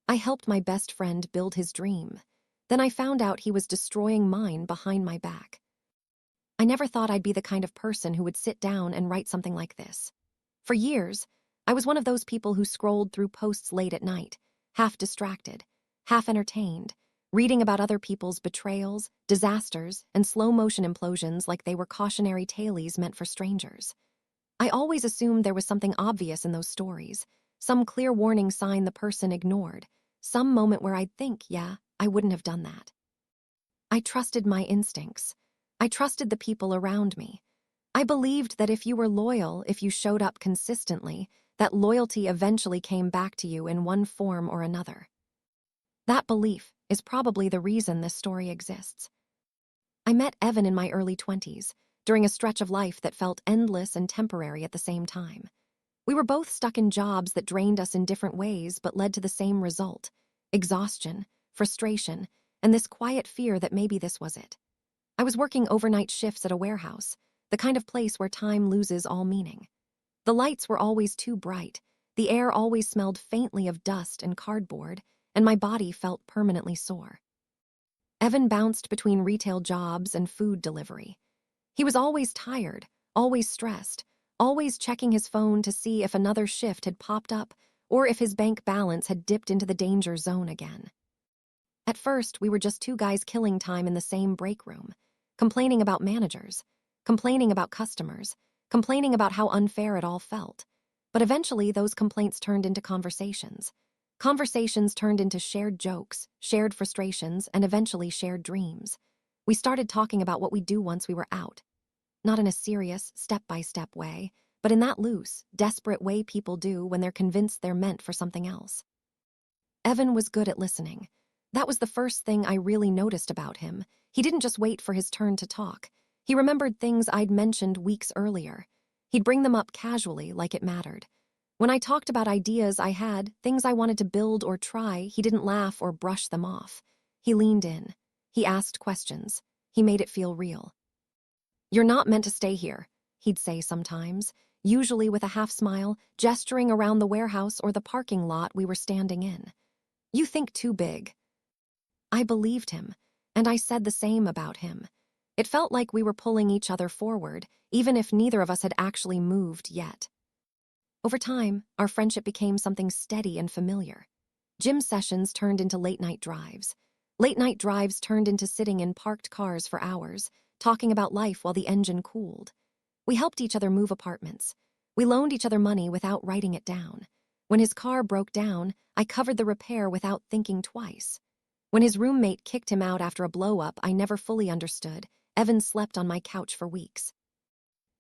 I helped my best friend build his dream. Then I found out he was destroying mine behind my back. I never thought I'd be the kind of person who would sit down and write something like this. For years, I was one of those people who scrolled through posts late at night, half distracted, half entertained, reading about other people's betrayals, disasters, and slow-motion implosions like they were cautionary tales meant for strangers. I always assumed there was something obvious in those stories, some clear warning sign the person ignored, some moment where I'd think, yeah, I wouldn't have done that. I trusted my instincts. I trusted the people around me. I believed that if you were loyal, if you showed up consistently, that loyalty eventually came back to you in one form or another. That belief is probably the reason this story exists. I met Evan in my early 20s, during a stretch of life that felt endless and temporary at the same time. We were both stuck in jobs that drained us in different ways but led to the same result: exhaustion, frustration, and this quiet fear that maybe this was it. I was working overnight shifts at a warehouse, the kind of place where time loses all meaning. The lights were always too bright, the air always smelled faintly of dust and cardboard, and my body felt permanently sore. Evan bounced between retail jobs and food delivery. He was always tired, always stressed, always checking his phone to see if another shift had popped up or if his bank balance had dipped into the danger zone again. At first, we were just two guys killing time in the same break room, complaining about managers, complaining about customers, complaining about how unfair it all felt. But eventually, those complaints turned into conversations. Conversations turned into shared jokes, shared frustrations, and eventually shared dreams. We started talking about what we'd do once we were out. Not in a serious, step-by-step way, but in that loose, desperate way people do when they're convinced they're meant for something else. Evan was good at listening. That was the first thing I really noticed about him. He didn't just wait for his turn to talk. He remembered things I'd mentioned weeks earlier. He'd bring them up casually, like it mattered. When I talked about ideas I had, things I wanted to build or try, he didn't laugh or brush them off. He leaned in. He asked questions. He made it feel real. "You're not meant to stay here," he'd say sometimes, usually with a half smile, gesturing around the warehouse or the parking lot we were standing in. "You think too big." I believed him, and I said the same about him. It felt like we were pulling each other forward, even if neither of us had actually moved yet. Over time, our friendship became something steady and familiar. Gym sessions turned into late-night drives. Late-night drives turned into sitting in parked cars for hours, talking about life while the engine cooled. We helped each other move apartments. We loaned each other money without writing it down. When his car broke down, I covered the repair without thinking twice. When his roommate kicked him out after a blow-up I never fully understood, Evan slept on my couch for weeks.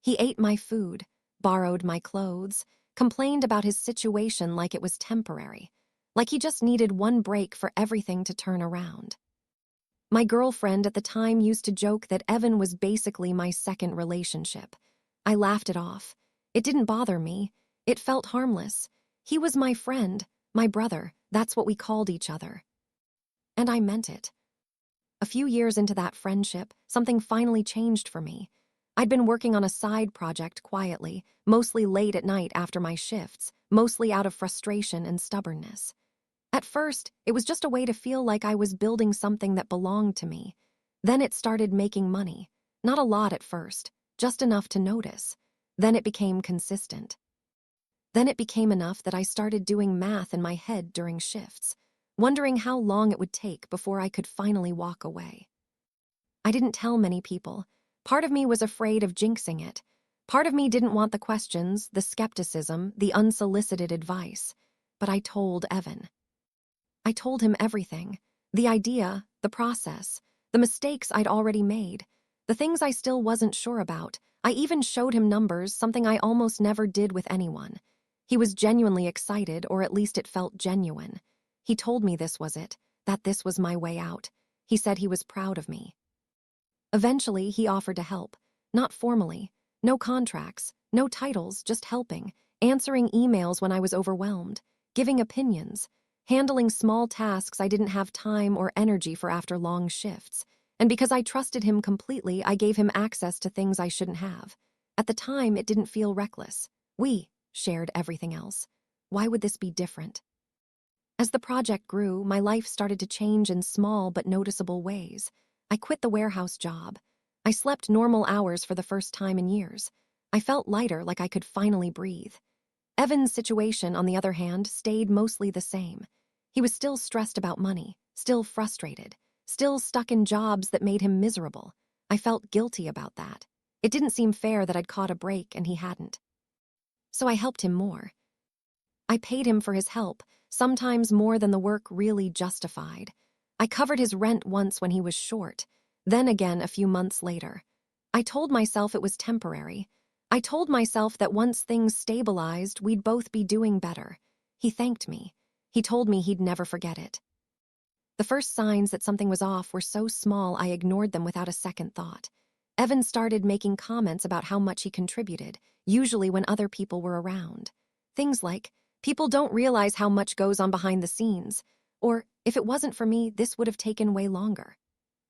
He ate my food, borrowed my clothes, complained about his situation like it was temporary, like he just needed one break for everything to turn around. My girlfriend at the time used to joke that Evan was basically my second relationship. I laughed it off. It didn't bother me. It felt harmless. He was my friend, my brother. That's what we called each other. And I meant it. A few years into that friendship, something finally changed for me. I'd been working on a side project quietly, mostly late at night after my shifts, mostly out of frustration and stubbornness. At first, it was just a way to feel like I was building something that belonged to me. Then it started making money. Not a lot at first, just enough to notice. Then it became consistent. Then it became enough that I started doing math in my head during shifts, wondering how long it would take before I could finally walk away. I didn't tell many people. Part of me was afraid of jinxing it. Part of me didn't want the questions, the skepticism, the unsolicited advice. But I told Evan. I told him everything. The idea, the process, the mistakes I'd already made, the things I still wasn't sure about. I even showed him numbers, something I almost never did with anyone. He was genuinely excited, or at least it felt genuine. He told me this was it, that this was my way out. He said he was proud of me. Eventually, he offered to help. Not formally. No contracts, no titles, just helping, answering emails when I was overwhelmed, giving opinions, handling small tasks I didn't have time or energy for after long shifts. And because I trusted him completely, I gave him access to things I shouldn't have. At the time, it didn't feel reckless. We shared everything else. Why would this be different? As the project grew, my life started to change in small but noticeable ways. I quit the warehouse job. I slept normal hours for the first time in years. I felt lighter, like I could finally breathe. Evan's situation, on the other hand, stayed mostly the same. He was still stressed about money, still frustrated, still stuck in jobs that made him miserable. I felt guilty about that. It didn't seem fair that I'd caught a break and he hadn't. So I helped him more. I paid him for his help, sometimes more than the work really justified. I covered his rent once when he was short, then again a few months later. I told myself it was temporary. I told myself that once things stabilized, we'd both be doing better. He thanked me. He told me he'd never forget it. The first signs that something was off were so small I ignored them without a second thought. Evan started making comments about how much he contributed, usually when other people were around. Things like, "People don't realize how much goes on behind the scenes," or, "If it wasn't for me, this would have taken way longer."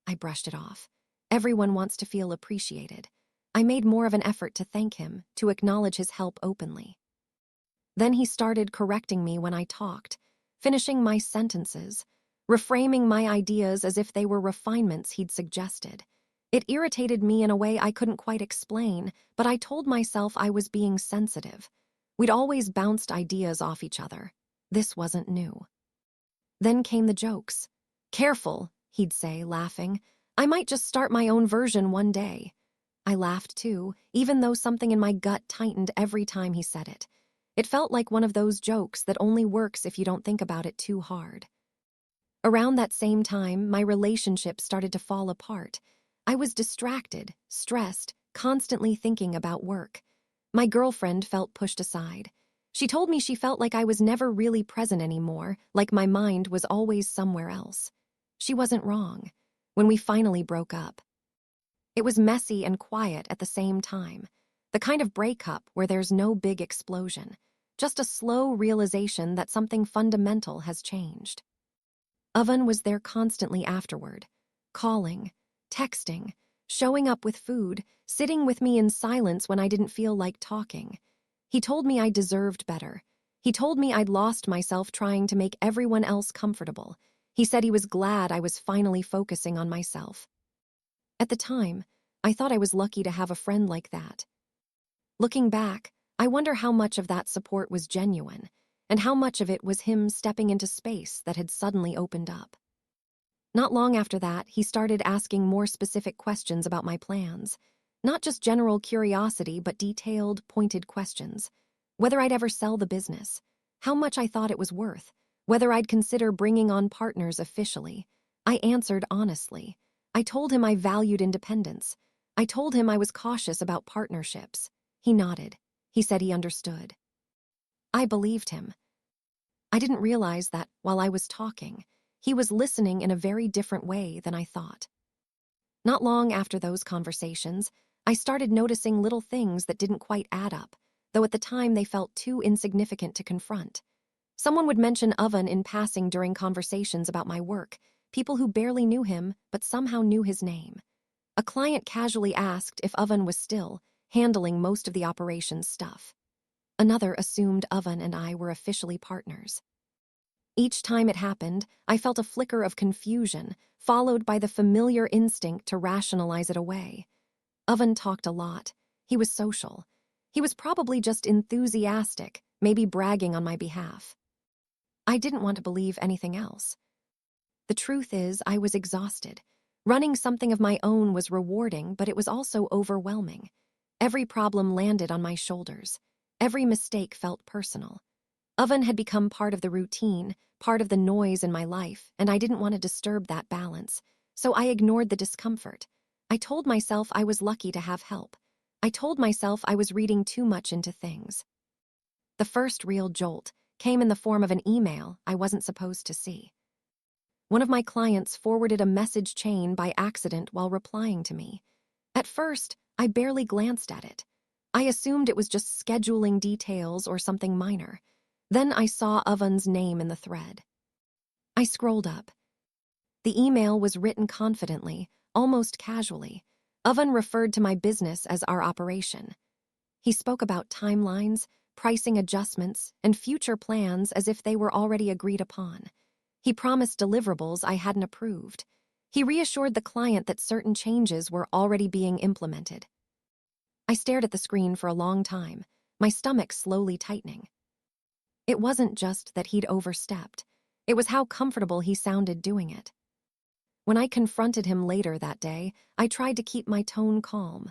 I brushed it off. Everyone wants to feel appreciated. I made more of an effort to thank him, to acknowledge his help openly. Then he started correcting me when I talked, finishing my sentences, reframing my ideas as if they were refinements he'd suggested. It irritated me in a way I couldn't quite explain, but I told myself I was being sensitive. We'd always bounced ideas off each other. This wasn't new. Then came the jokes. "Careful," he'd say, laughing. "I might just start my own version one day." I laughed too, even though something in my gut tightened every time he said it. It felt like one of those jokes that only works if you don't think about it too hard. Around that same time, my relationship started to fall apart. I was distracted, stressed, constantly thinking about work. My girlfriend felt pushed aside. She told me she felt like I was never really present anymore, like my mind was always somewhere else. She wasn't wrong. When we finally broke up, it was messy and quiet at the same time. The kind of breakup where there's no big explosion, just a slow realization that something fundamental has changed. Oven was there constantly afterward, calling, texting, showing up with food, sitting with me in silence when I didn't feel like talking. He told me I deserved better. He told me I'd lost myself trying to make everyone else comfortable. He said he was glad I was finally focusing on myself. At the time, I thought I was lucky to have a friend like that. Looking back, I wonder how much of that support was genuine, and how much of it was him stepping into space that had suddenly opened up. Not long after that, he started asking more specific questions about my plans. Not just general curiosity, but detailed, pointed questions. Whether I'd ever sell the business, how much I thought it was worth, whether I'd consider bringing on partners officially. I answered honestly. I told him I valued independence. I told him I was cautious about partnerships. He nodded. He said he understood. I believed him. I didn't realize that, while I was talking, he was listening in a very different way than I thought. Not long after those conversations, I started noticing little things that didn't quite add up, though at the time they felt too insignificant to confront. Someone would mention Oven in passing during conversations about my work, people who barely knew him but somehow knew his name. A client casually asked if Oven was still handling most of the operations stuff. Another assumed Oven and I were officially partners. Each time it happened, I felt a flicker of confusion, followed by the familiar instinct to rationalize it away. Oven talked a lot. He was social. He was probably just enthusiastic, maybe bragging on my behalf. I didn't want to believe anything else. The truth is, I was exhausted. Running something of my own was rewarding, but it was also overwhelming. Every problem landed on my shoulders. Every mistake felt personal. Oven had become part of the routine, part of the noise in my life, and I didn't want to disturb that balance, so I ignored the discomfort. I told myself I was lucky to have help. I told myself I was reading too much into things. The first real jolt came in the form of an email I wasn't supposed to see. One of my clients forwarded a message chain by accident while replying to me. At first, I barely glanced at it. I assumed it was just scheduling details or something minor. Then I saw Oven's name in the thread. I scrolled up. The email was written confidently, almost casually. Oven referred to my business as our operation. He spoke about timelines, pricing adjustments, and future plans as if they were already agreed upon. He promised deliverables I hadn't approved. He reassured the client that certain changes were already being implemented. I stared at the screen for a long time, my stomach slowly tightening. It wasn't just that he'd overstepped. It was how comfortable he sounded doing it. When I confronted him later that day, I tried to keep my tone calm.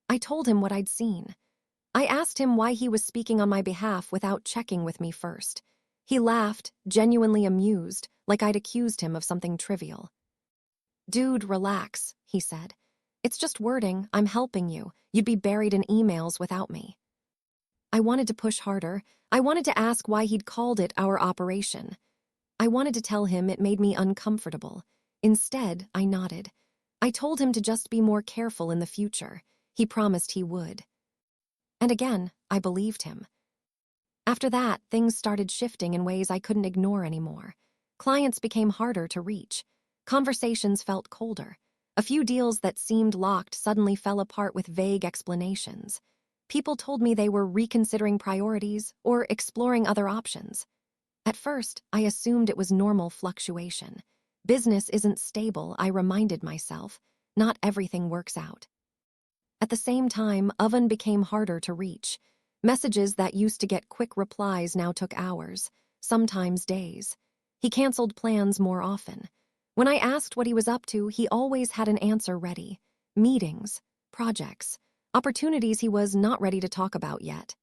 I told him what I'd seen. I asked him why he was speaking on my behalf without checking with me first. He laughed, genuinely amused, like I'd accused him of something trivial. "Dude, relax," he said. "It's just wording. I'm helping you. You'd be buried in emails without me." I wanted to push harder. I wanted to ask why he'd called it our operation. I wanted to tell him it made me uncomfortable. Instead, I nodded. I told him to just be more careful in the future. He promised he would. And again, I believed him. After that, things started shifting in ways I couldn't ignore anymore. Clients became harder to reach. Conversations felt colder. A few deals that seemed locked suddenly fell apart with vague explanations. People told me they were reconsidering priorities or exploring other options. At first, I assumed it was normal fluctuation. Business isn't stable, I reminded myself. Not everything works out. At the same time, Oven became harder to reach. Messages that used to get quick replies now took hours, sometimes days. He canceled plans more often. When I asked what he was up to, he always had an answer ready. Meetings, projects, opportunities he was not ready to talk about yet.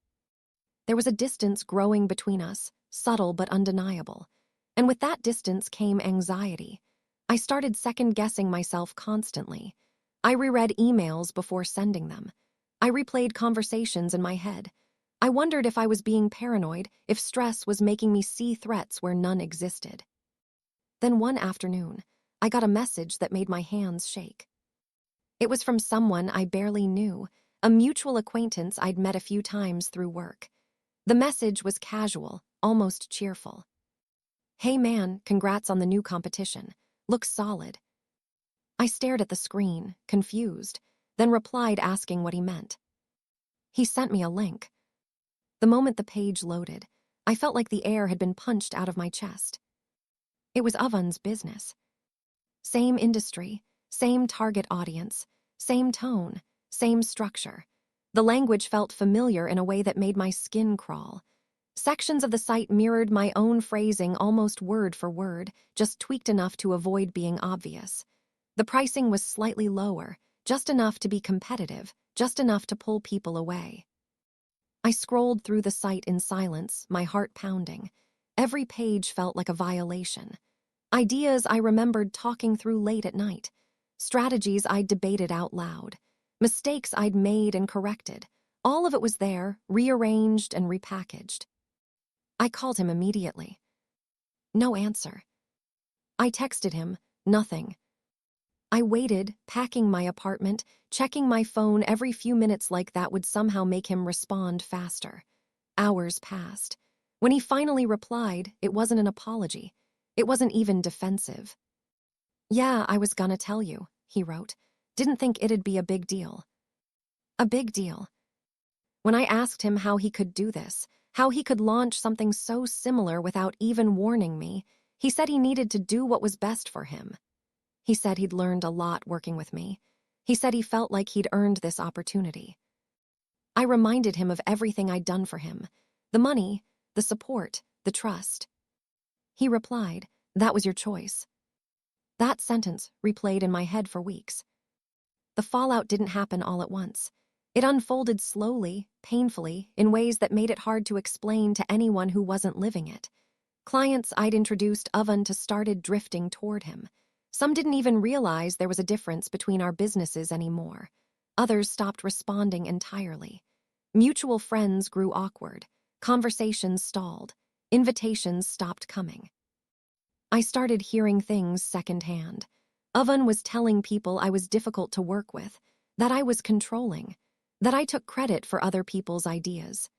There was a distance growing between us, subtle but undeniable. And with that distance came anxiety. I started second-guessing myself constantly. I reread emails before sending them. I replayed conversations in my head. I wondered if I was being paranoid, if stress was making me see threats where none existed. Then one afternoon, I got a message that made my hands shake. It was from someone I barely knew, a mutual acquaintance I'd met a few times through work. The message was casual, almost cheerful. "Hey man, congrats on the new competition. Looks solid." I stared at the screen, confused, then replied asking what he meant. He sent me a link. The moment the page loaded, I felt like the air had been punched out of my chest. It was Oven's business. Same industry, same target audience, same tone, same structure. The language felt familiar in a way that made my skin crawl. Sections of the site mirrored my own phrasing almost word for word, just tweaked enough to avoid being obvious. The pricing was slightly lower, just enough to be competitive, just enough to pull people away. I scrolled through the site in silence, my heart pounding. Every page felt like a violation. Ideas I remembered talking through late at night. Strategies I'd debated out loud. Mistakes I'd made and corrected. All of it was there, rearranged and repackaged. I called him immediately. No answer. I texted him, nothing. I waited, packing my apartment, checking my phone every few minutes like that would somehow make him respond faster. Hours passed. When he finally replied, it wasn't an apology. It wasn't even defensive. "Yeah, I was gonna tell you," he wrote. "Didn't think it'd be a big deal." A big deal. When I asked him how he could do this, how he could launch something so similar without even warning me, he said he needed to do what was best for him. He said he'd learned a lot working with me. He said he felt like he'd earned this opportunity. I reminded him of everything I'd done for him. The money, the support, the trust. He replied, "That was your choice." That sentence replayed in my head for weeks. The fallout didn't happen all at once. It unfolded slowly, painfully, in ways that made it hard to explain to anyone who wasn't living it. Clients I'd introduced Oven to started drifting toward him. Some didn't even realize there was a difference between our businesses anymore. Others stopped responding entirely. Mutual friends grew awkward. Conversations stalled. Invitations stopped coming. I started hearing things secondhand. Oven was telling people I was difficult to work with, that I was controlling, that I took credit for other people's ideas.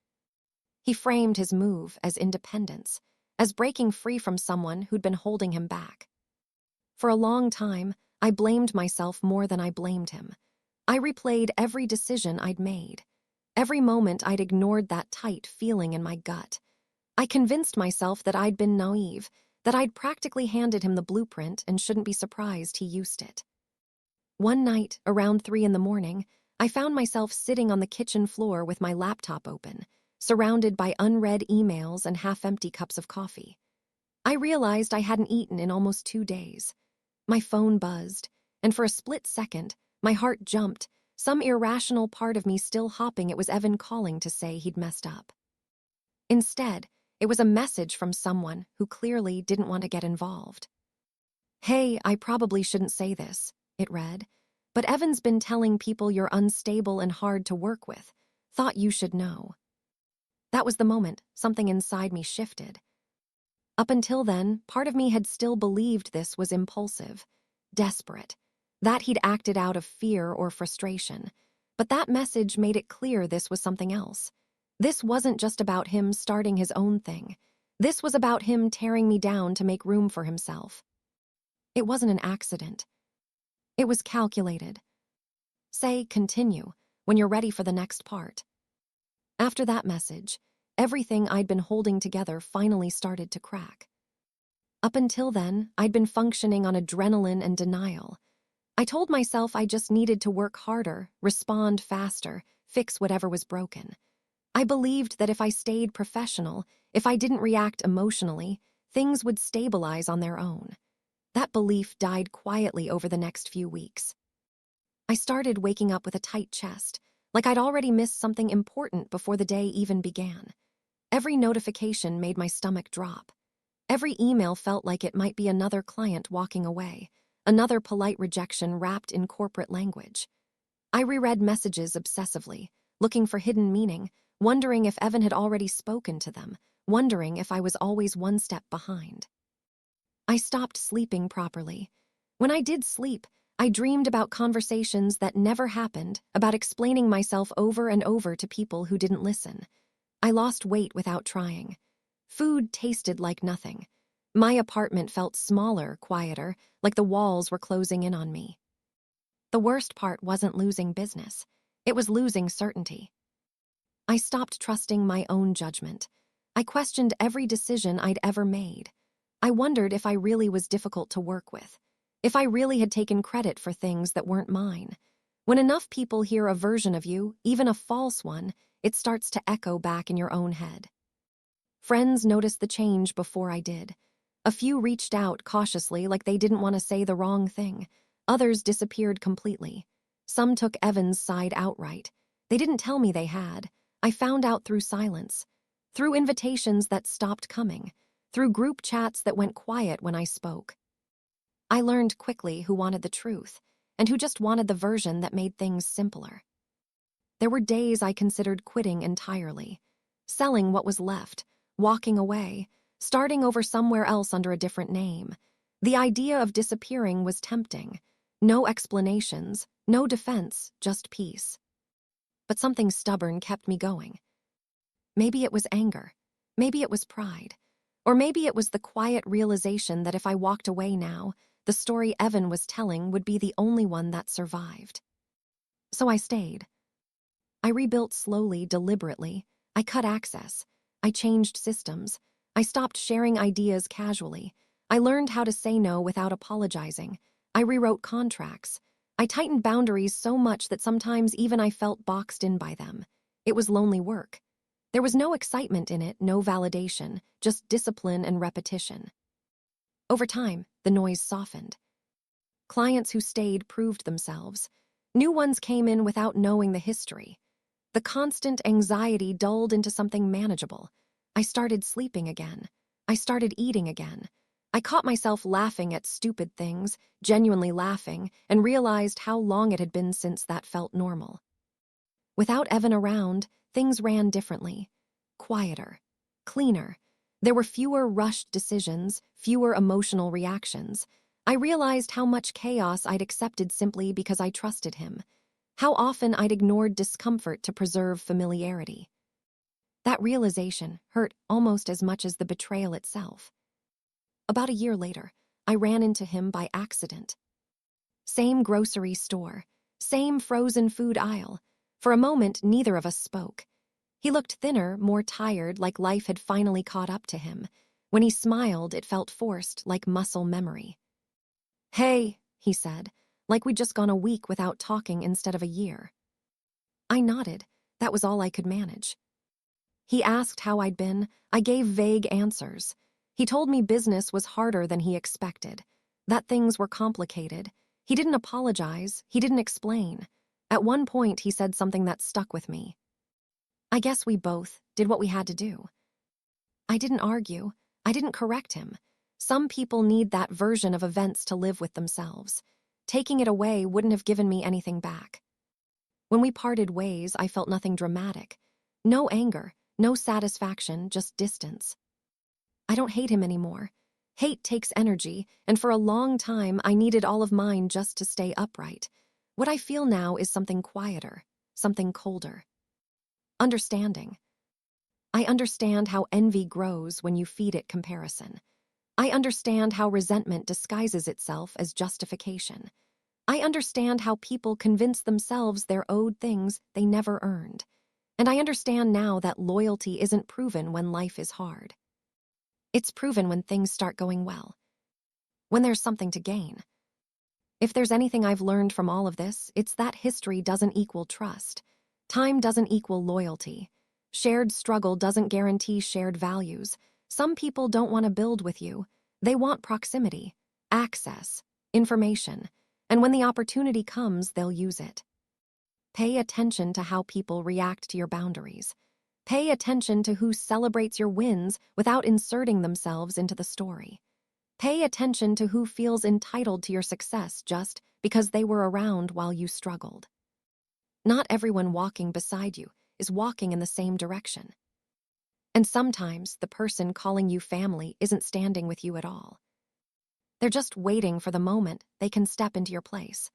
He framed his move as independence, as breaking free from someone who'd been holding him back. For a long time, I blamed myself more than I blamed him. I replayed every decision I'd made. Every moment I'd ignored that tight feeling in my gut. I convinced myself that I'd been naive, that I'd practically handed him the blueprint and shouldn't be surprised he used it. One night, around 3 in the morning, I found myself sitting on the kitchen floor with my laptop open, surrounded by unread emails and half-empty cups of coffee. I realized I hadn't eaten in almost 2 days. My phone buzzed, and for a split second, my heart jumped, some irrational part of me still hoping it was Evan calling to say he'd messed up. Instead, it was a message from someone who clearly didn't want to get involved. "Hey, I probably shouldn't say this," it read, "but Evan's been telling people you're unstable and hard to work with. Thought you should know." That was the moment something inside me shifted. Up until then, part of me had still believed this was impulsive, desperate, that he'd acted out of fear or frustration. But that message made it clear this was something else. This wasn't just about him starting his own thing. This was about him tearing me down to make room for himself. It wasn't an accident. It was calculated. Say continue when you're ready for the next part. After that message, everything I'd been holding together finally started to crack. Up until then, I'd been functioning on adrenaline and denial. I told myself I just needed to work harder, respond faster, fix whatever was broken. I believed that if I stayed professional, if I didn't react emotionally, things would stabilize on their own. That belief died quietly over the next few weeks. I started waking up with a tight chest, like I'd already missed something important before the day even began. Every notification made my stomach drop. Every email felt like it might be another client walking away, another polite rejection wrapped in corporate language. I reread messages obsessively, looking for hidden meaning, wondering if Evan had already spoken to them, wondering if I was always one step behind. I stopped sleeping properly. When I did sleep, I dreamed about conversations that never happened, about explaining myself over and over to people who didn't listen. I lost weight without trying. Food tasted like nothing. My apartment felt smaller, quieter, like the walls were closing in on me. The worst part wasn't losing business. It was losing certainty. I stopped trusting my own judgment. I questioned every decision I'd ever made. I wondered if I really was difficult to work with, if I really had taken credit for things that weren't mine. When enough people hear a version of you, even a false one, it starts to echo back in your own head. Friends noticed the change before I did. A few reached out cautiously, like they didn't want to say the wrong thing. Others disappeared completely. Some took Evan's side outright. They didn't tell me they had. I found out through silence, through invitations that stopped coming, through group chats that went quiet when I spoke. I learned quickly who wanted the truth, and who just wanted the version that made things simpler. There were days I considered quitting entirely, selling what was left, walking away, starting over somewhere else under a different name. The idea of disappearing was tempting. No explanations, no defense, just peace. But something stubborn kept me going. Maybe it was anger. Maybe it was pride. Or maybe it was the quiet realization that if I walked away now, the story Evan was telling would be the only one that survived. So I stayed. I rebuilt slowly, deliberately. I cut access. I changed systems. I stopped sharing ideas casually. I learned how to say no without apologizing. I rewrote contracts. I tightened boundaries so much that sometimes even I felt boxed in by them. It was lonely work. There was no excitement in it, no validation, just discipline and repetition. Over time, the noise softened. Clients who stayed proved themselves. New ones came in without knowing the history. The constant anxiety dulled into something manageable. I started sleeping again. I started eating again. I caught myself laughing at stupid things, genuinely laughing, and realized how long it had been since that felt normal. Without Evan around, things ran differently. Quieter. Cleaner. There were fewer rushed decisions, fewer emotional reactions. I realized how much chaos I'd accepted simply because I trusted him. How often I'd ignored discomfort to preserve familiarity. That realization hurt almost as much as the betrayal itself. About a year later, I ran into him by accident. Same grocery store, same frozen food aisle, For a moment, neither of us spoke. He looked thinner, more tired, like life had finally caught up to him. When he smiled, it felt forced, like muscle memory. "Hey," he said, like we'd just gone a week without talking instead of a year. I nodded. That was all I could manage. He asked how I'd been. I gave vague answers. He told me business was harder than he expected, that things were complicated. He didn't apologize. He didn't explain. At one point, he said something that stuck with me. "I guess we both did what we had to do." I didn't argue. I didn't correct him. Some people need that version of events to live with themselves. Taking it away wouldn't have given me anything back. When we parted ways, I felt nothing dramatic. No anger, no satisfaction, just distance. I don't hate him anymore. Hate takes energy, and for a long time, I needed all of mine just to stay upright. What I feel now is something quieter, something colder. Understanding. I understand how envy grows when you feed it comparison. I understand how resentment disguises itself as justification. I understand how people convince themselves they're owed things they never earned. And I understand now that loyalty isn't proven when life is hard. It's proven when things start going well, when there's something to gain. If there's anything I've learned from all of this, it's that history doesn't equal trust. Time doesn't equal loyalty. Shared struggle doesn't guarantee shared values. Some people don't want to build with you. They want proximity, access, information. And when the opportunity comes, they'll use it. Pay attention to how people react to your boundaries. Pay attention to who celebrates your wins without inserting themselves into the story. Pay attention to who feels entitled to your success just because they were around while you struggled. Not everyone walking beside you is walking in the same direction. And sometimes the person calling you family isn't standing with you at all. They're just waiting for the moment they can step into your place.